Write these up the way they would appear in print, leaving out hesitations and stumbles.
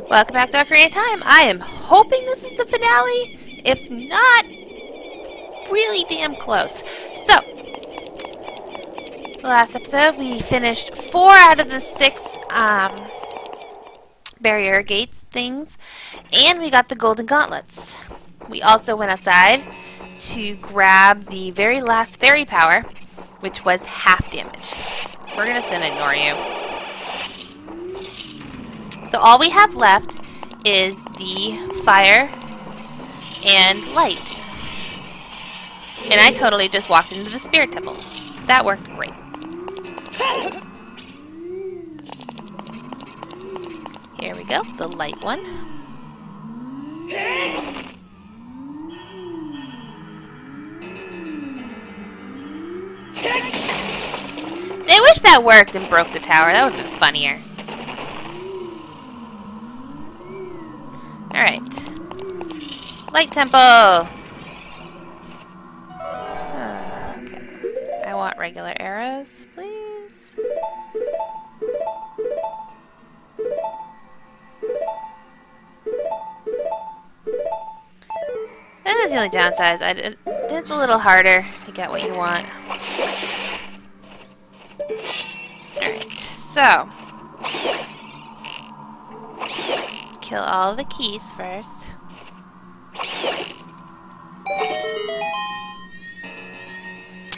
Welcome back to Ocarina Time. I am hoping this is the finale. If not, really damn close. So, the last episode we finished 4 out of the 6 barrier gates things, and we got the golden gauntlets. We also went outside to grab the very last fairy power, which was half damage. We're gonna sin ignore you. So all we have left is the fire and light. And I totally just walked into the spirit temple. That worked great. Here we go, the light one. I wish that worked and broke the tower. That would have been funnier. Alright. Light temple! Okay. I want regular arrows, please. That is the only downside. It's a little harder to get what you want. Alright, so let's kill all of the keys first.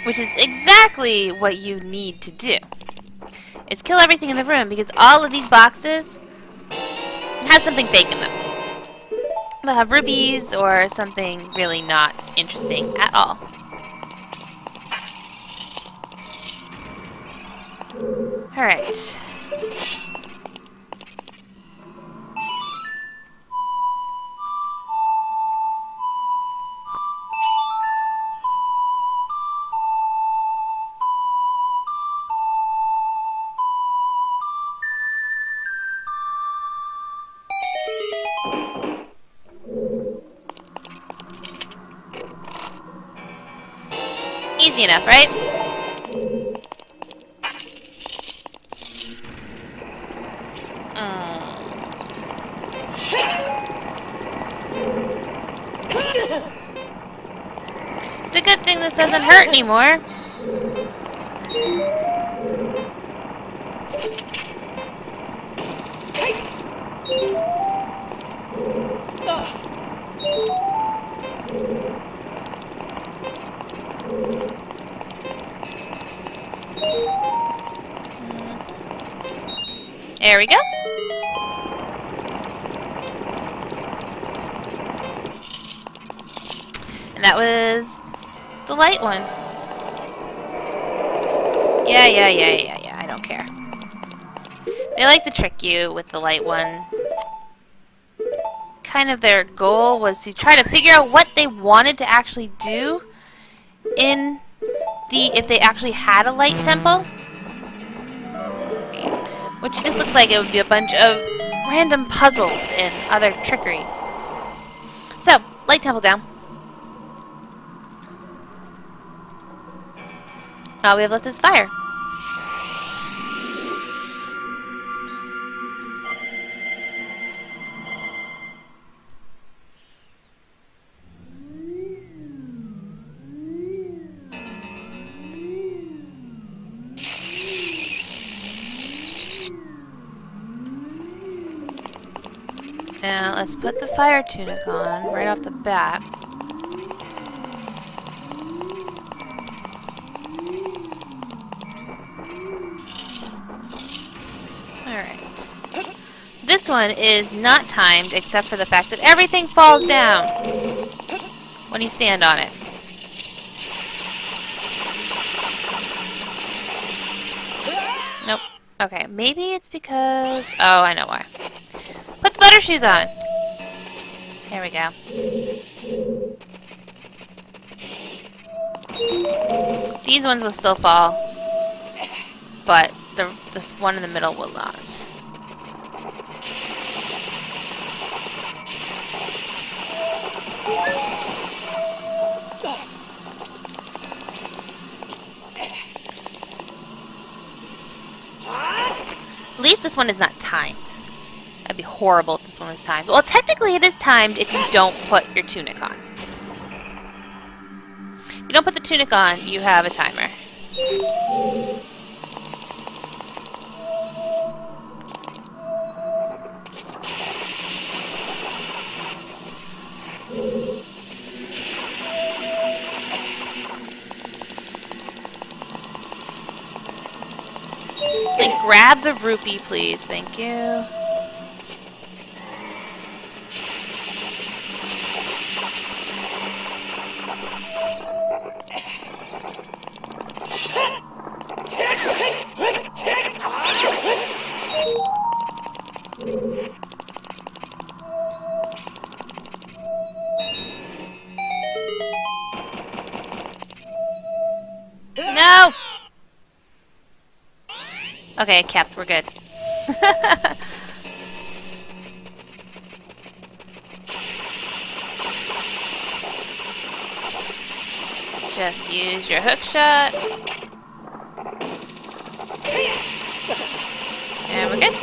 Which is exactly what you need to do. Is kill everything in the room, because all of these boxes have something fake in them. They'll have rubies or something really not interesting at all. Alright. Easy enough, right? It's a good thing this doesn't hurt anymore. There we go. And that was the light one. Yeah, I don't care. They like to trick you with the light one. It's kind of their goal was to try to figure out what they wanted to actually do in if they actually had a light temple. Which just looks like it would be a bunch of random puzzles and other trickery. So, light temple down. All we have left is fire. Now, let's put the fire tunic on right off the bat. Alright. This one is not timed except for the fact that everything falls down when you stand on it. Nope. Okay, maybe it's because... Oh, I know why. Put the butter shoes on! There we go. These ones will still fall, but this one in the middle will not. At least this one is not timed. I That'd be horrible if this one was timed. Well, technically it is timed if you don't put your tunic on. If you don't put the tunic on, you have a timer. Like, grab the rupee, please. Thank you. No! Okay, kept. We're good. Just use your hook shot. And we're good.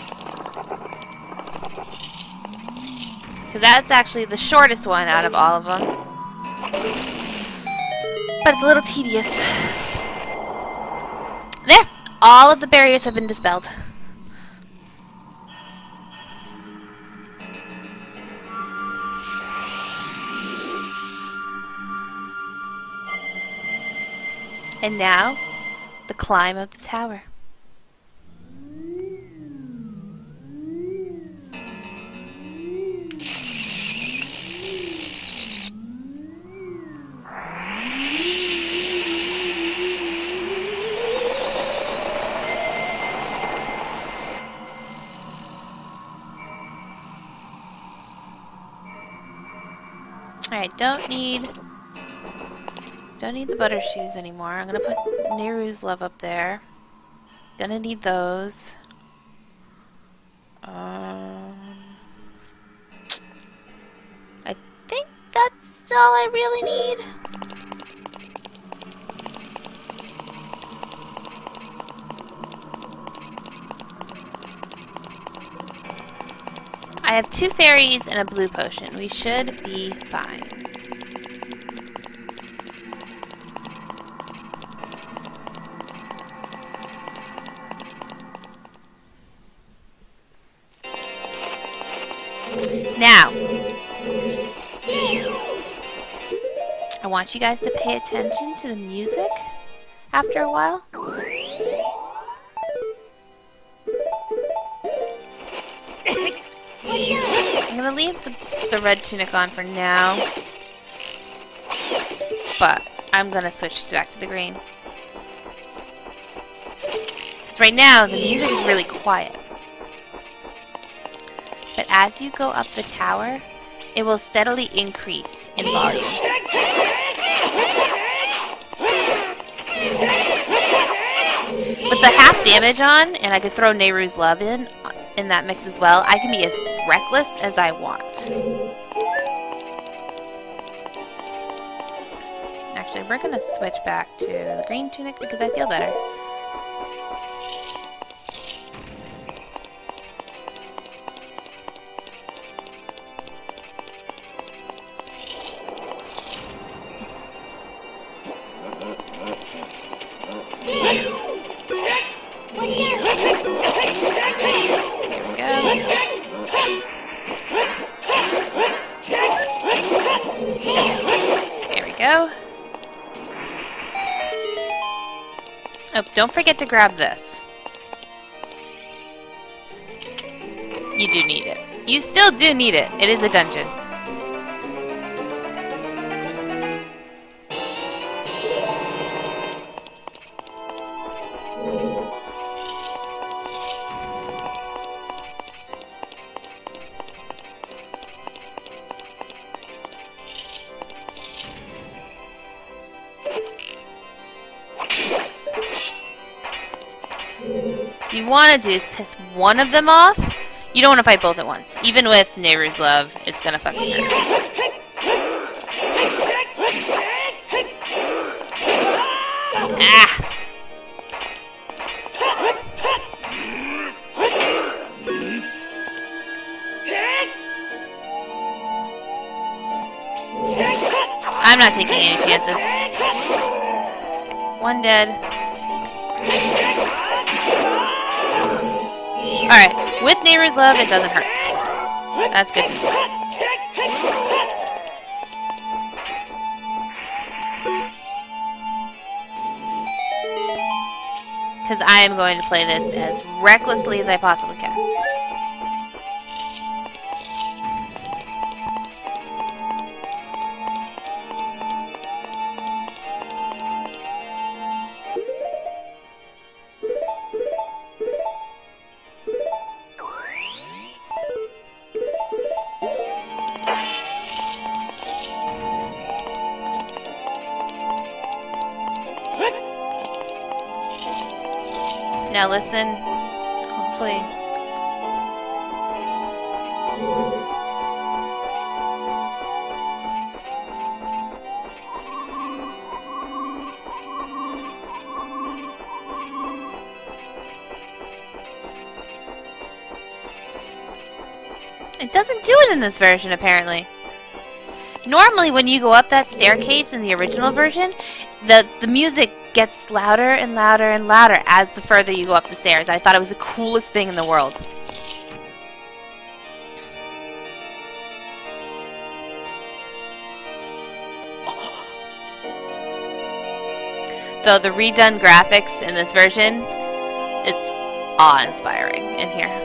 Because that's actually the shortest one out of all of them. But it's a little tedious. There! All of the barriers have been dispelled. And now, the climb of the tower. Alright, don't need the butter shoes anymore. I'm gonna put Nehru's love up there. Gonna need those. I think that's all I really need. I have 2 fairies and a blue potion. We should be fine. Now, I want you guys to pay attention to the music after a while. I'm gonna leave the red tunic on for now, but I'm gonna switch back to the green. Because right now, the music is really quiet. But as you go up the tower, it will steadily increase in volume. With the half damage on, and I could throw Nehru's love in that mix as well, I can be as reckless as I want. Actually, we're gonna switch back to the green tunic because I feel better. Oh, don't forget to grab this. You do need it. You still do need it. It is a dungeon. What you want to do is piss one of them off. You don't want to fight both at once. Even with Nehru's love, it's gonna fucking hurt. Ah! I'm not taking any chances. One dead. Alright, with Neighbor's Love, it doesn't hurt. That's good. Because I am going to play this as recklessly as I possibly can. Now listen, hopefully. It doesn't do it in this version, apparently. Normally, when you go up that staircase in the original version, the music gets louder and louder and louder as the further you go up the stairs. I thought it was the coolest thing in the world. Though the redone graphics in this version, it's awe-inspiring in here.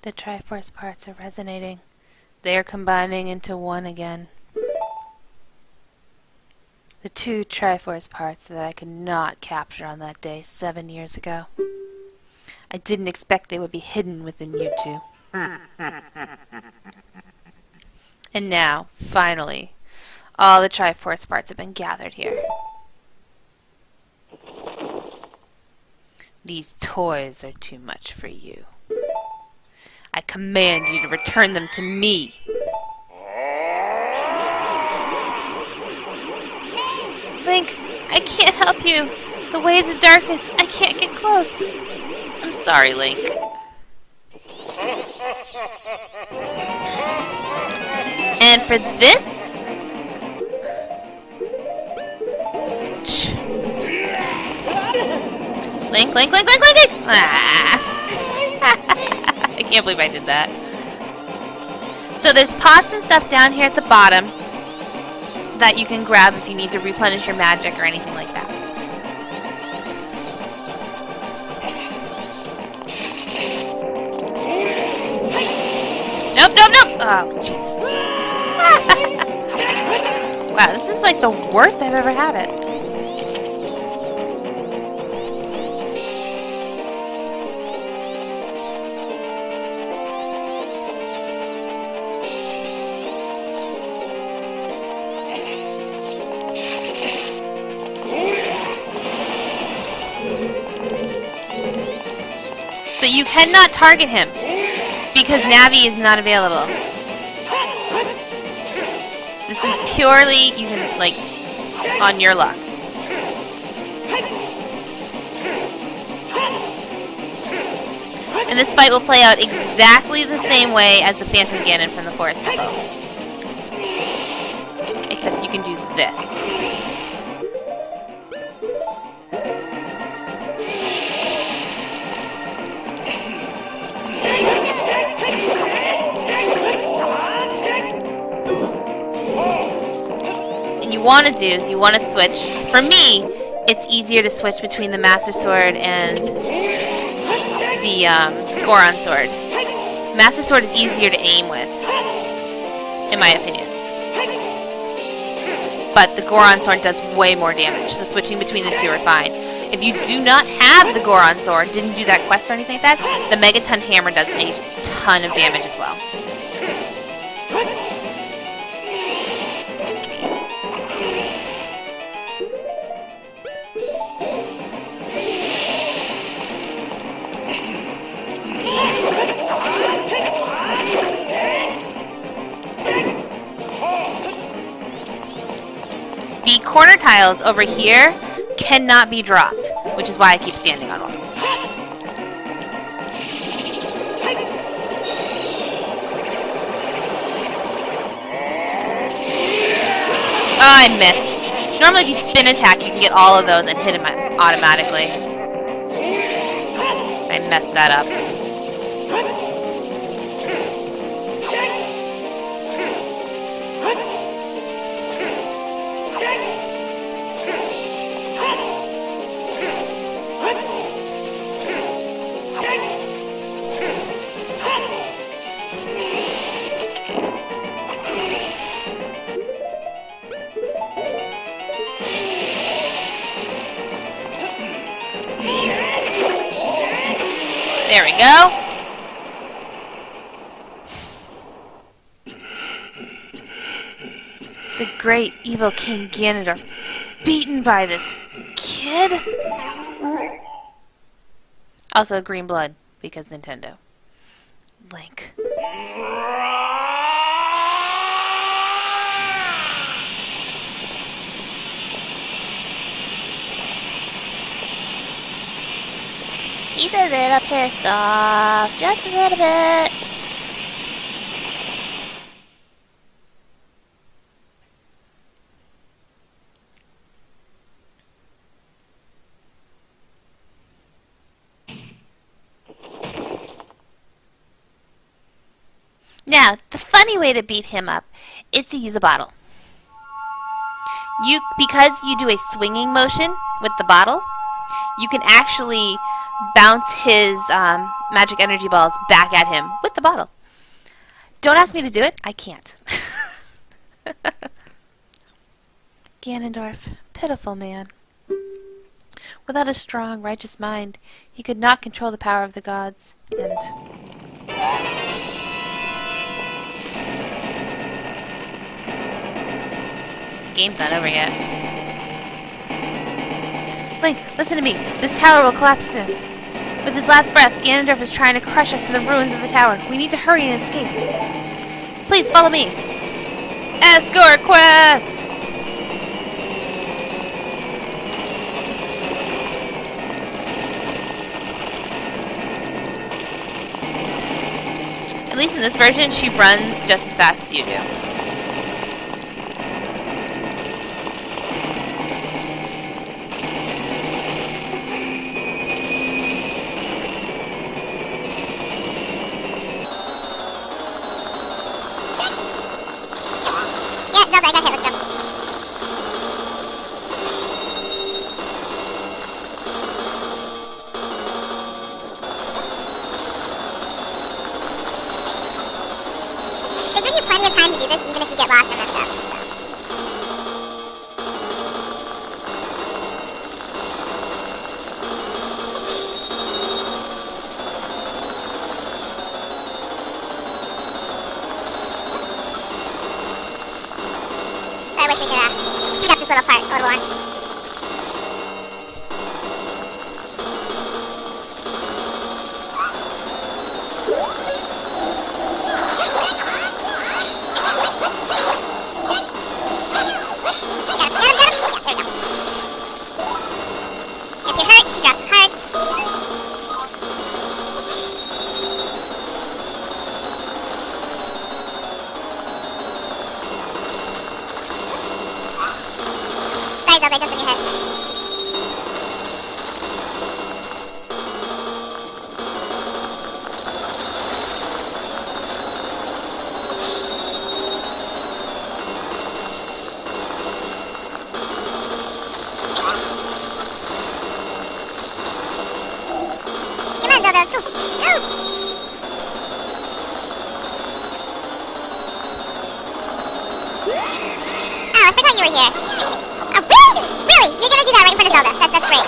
The Triforce parts are resonating. They are combining into one again. The two Triforce parts that I could not capture on that day 7 years ago. I didn't expect they would be hidden within you two. And now, finally, all the Triforce parts have been gathered here. These toys are too much for you. I command you to return them to me. Link, I can't help you. The waves of darkness, I can't get close. I'm sorry, Link. And for this... Switch. Link, Link, Link, Link, Link, Link! Ah. I can't believe I did that. So there's pots and stuff down here at the bottom that you can grab if you need to replenish your magic or anything like that. Nope, nope, nope! Oh, Jesus. Wow, this is like the worst I've ever had it. So you cannot target him because Navi is not available. This is purely, you can, like, on your luck. And this fight will play out exactly the same way as the Phantom Ganon from the Forest Temple. Except you can do this. Want to do is you want to switch. For me, it's easier to switch between the Master Sword and the Goron Sword. Master Sword is easier to aim with, in my opinion. But the Goron Sword does way more damage, so switching between the two are fine. If you do not have the Goron Sword, didn't do that quest or anything like that, the Megaton Hammer does a ton of damage as well. The corner tiles over here cannot be dropped, which is why I keep standing on one. Oh, I missed. Normally if you spin attack, you can get all of those and hit him automatically. I messed that up. There we go. The great evil King Ganondorf, beaten by this kid? Also green blood, because Nintendo. Link. He's a little pissed off, just a little bit. Now, the funny way to beat him up is to use a bottle. Because you do a swinging motion with the bottle, you can actually bounce his magic energy balls back at him with the bottle. Don't ask me to do it. I can't. Ganondorf, pitiful man. Without a strong, righteous mind, he could not control the power of the gods, and... Game's not over yet. Link, listen to me. This tower will collapse soon. With his last breath, Ganondorf is trying to crush us to the ruins of the tower. We need to hurry and escape. Please, follow me. Escort quest! At least in this version, she runs just as fast as you do. You were here. Oh, really? Really? You're gonna do that right in front of Zelda. That's great.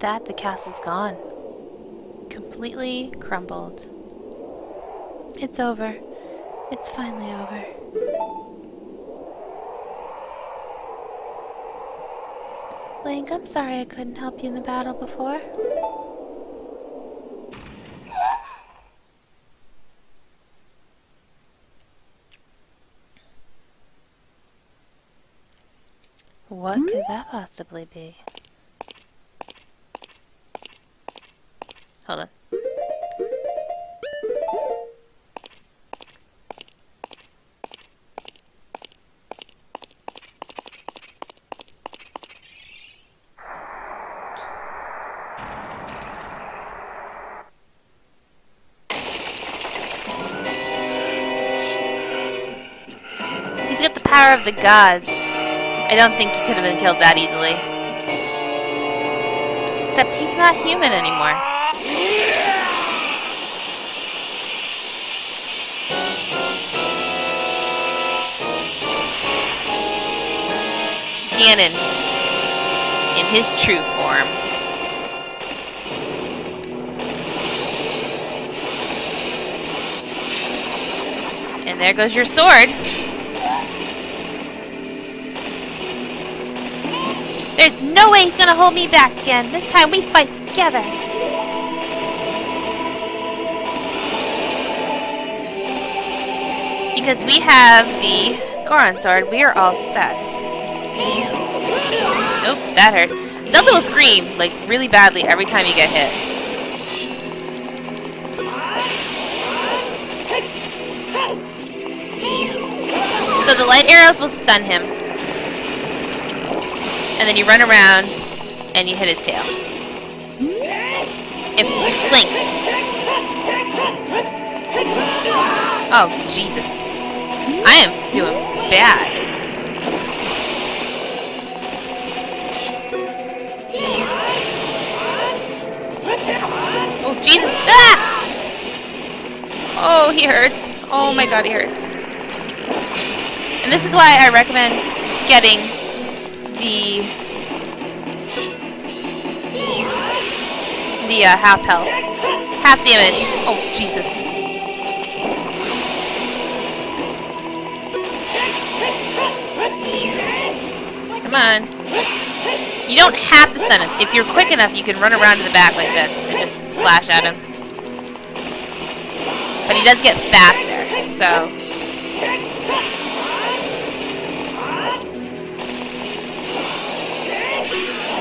that, the castle's gone. Completely crumbled. It's over. It's finally over. Link, I'm sorry I couldn't help you in the battle before. What could that possibly be? Hold on. He's got the power of the gods. I don't think he could have been killed that easily. Except he's not human anymore. Ganon, in his true form. And there goes your sword. There's no way he's gonna hold me back again. This time we fight together. Because we have the Goron sword, we are all set. Nope, that hurt. Zelda will scream, like, really badly every time you get hit. So the light arrows will stun him. And then you run around and you hit his tail. If Link. Oh, Jesus. I am doing bad. Oh, Jesus. Ah! Oh, he hurts. Oh my god, he hurts. And this is why I recommend getting the half health. Half damage. Oh, Jesus. Come on. You don't have to stun him. If you're quick enough, you can run around to the back like this and just slash at him. But he does get faster, so...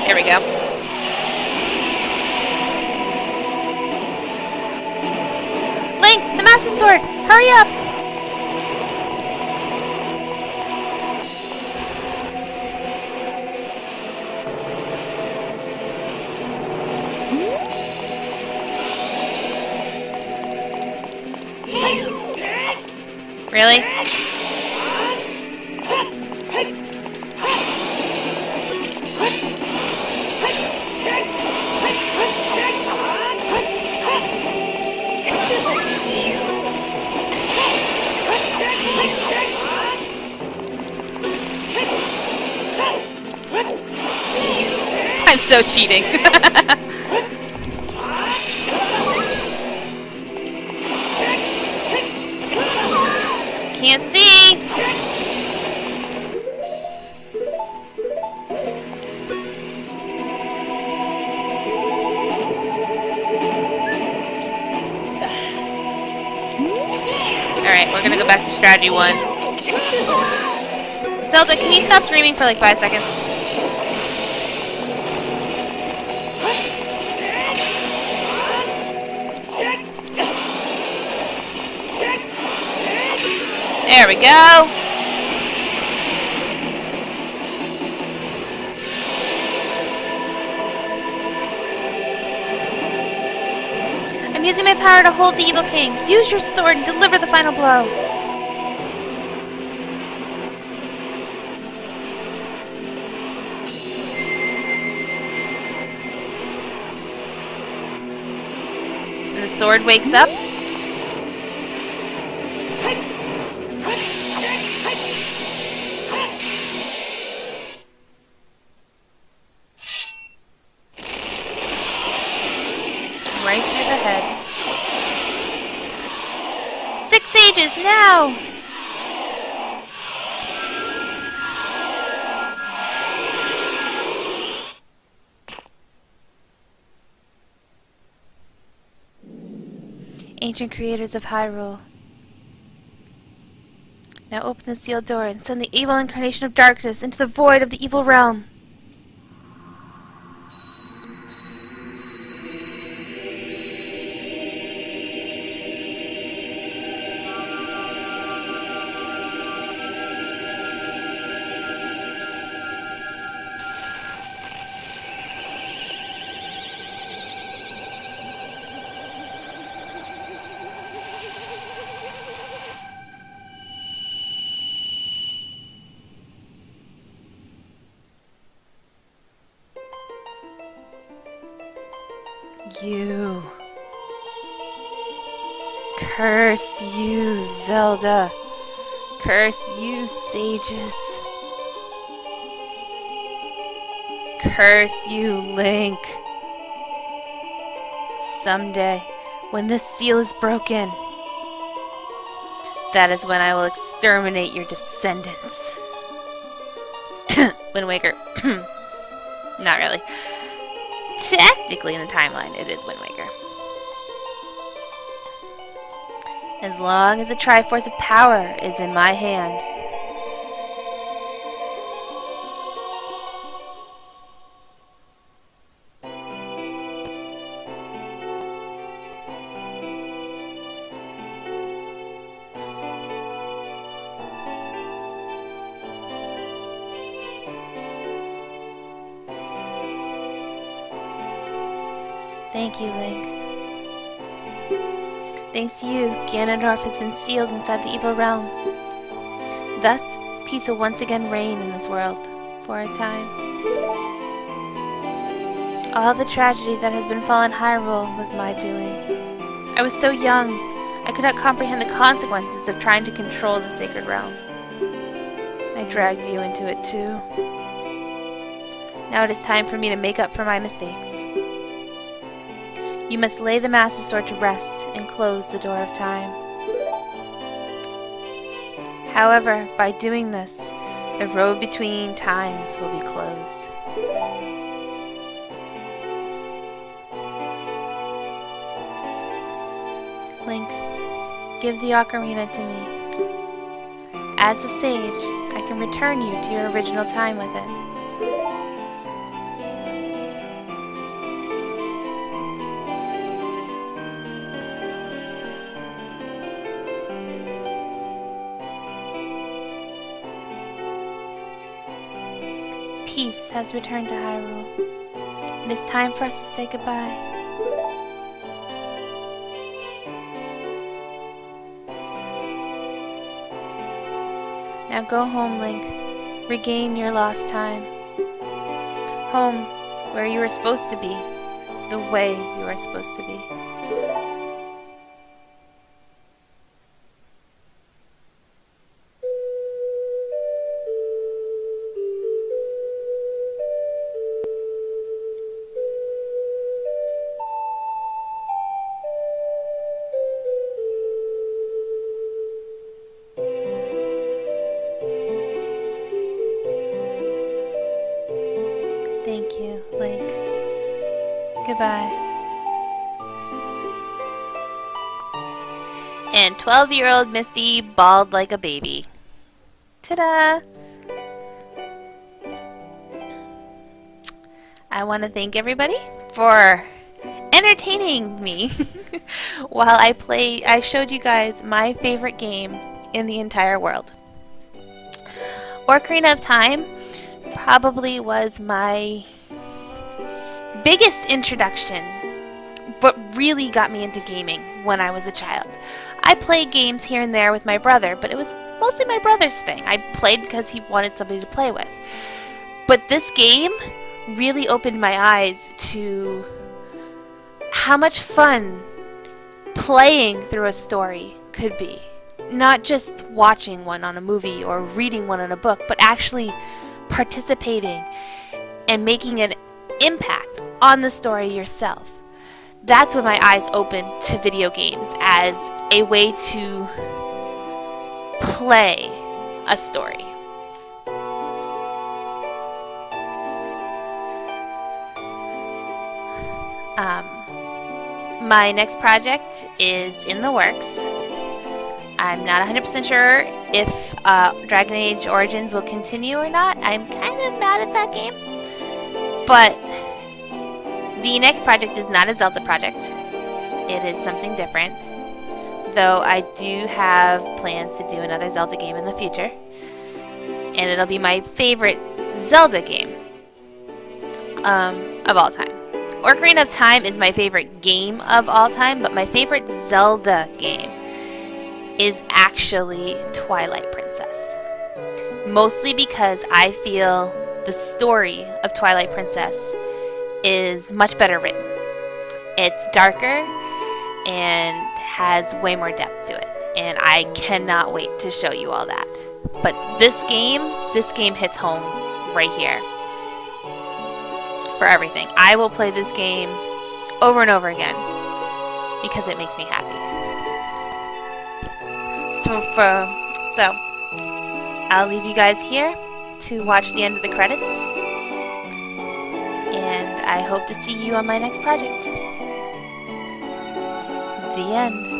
There we go. Link, the Master Sword! Hurry up! Really? I'm so cheating. Can't see. Alright, we're gonna go back to strategy 1. Zelda, can you stop screaming for like 5 seconds? There we go. I'm using my power to hold the Evil King. Use your sword and deliver the final blow. And the sword wakes up. sages, now! Ancient creators of Hyrule. Now open the sealed door and send the evil incarnation of darkness into the void of the evil realm. You. Curse you, Zelda. Curse you, sages. Curse you, Link. Someday, when this seal is broken, that is when I will exterminate your descendants. Wind Waker. Not really. Technically, in the timeline, it is Wind Waker. As long as the Triforce of Power is in my hand. Thank you, Link. Thanks to you, Ganondorf has been sealed inside the evil realm. Thus, peace will once again reign in this world, for a time. All the tragedy that has befallen Hyrule was my doing. I was so young, I could not comprehend the consequences of trying to control the sacred realm. I dragged you into it too. Now it is time for me to make up for my mistakes. You must lay the Master Sword to rest and close the door of time. However, by doing this, the road between times will be closed. Link, give the Ocarina to me. As a sage, I can return you to your original time with it. Peace has returned to Hyrule. It is time for us to say goodbye. Now go home, Link. Regain your lost time. Home, where you were supposed to be. The way you are supposed to be. Thank you, Link. Goodbye. And 12-year-old Misty bawled like a baby. Ta-da! I want to thank everybody for entertaining me while I showed you guys my favorite game in the entire world. Ocarina of Time probably was my biggest introduction, what really got me into gaming when I was a child. I played games here and there with my brother, but it was mostly my brother's thing. I played because he wanted somebody to play with. But this game really opened my eyes to how much fun playing through a story could be. Not just watching one on a movie or reading one in a book, but actually participating and making an impact on the story yourself. That's when my eyes opened to video games as a way to play a story. My next project is in the works. I'm not 100% sure if Dragon Age Origins will continue or not. I'm kind of mad at that game. But the next project is not a Zelda project. It is something different. Though I do have plans to do another Zelda game in the future. And it'll be my favorite Zelda game of all time. Ocarina of Time is my favorite game of all time, but my favorite Zelda game is actually Twilight Princess. Mostly because I feel the story of Twilight Princess is much better written. It's darker and has way more depth to it, and I cannot wait to show you all that. But this game hits home right here for everything. I will play this game over and over again because it makes me happy. So I'll leave you guys here to watch the end of the credits, and I hope to see you on my next project. The end.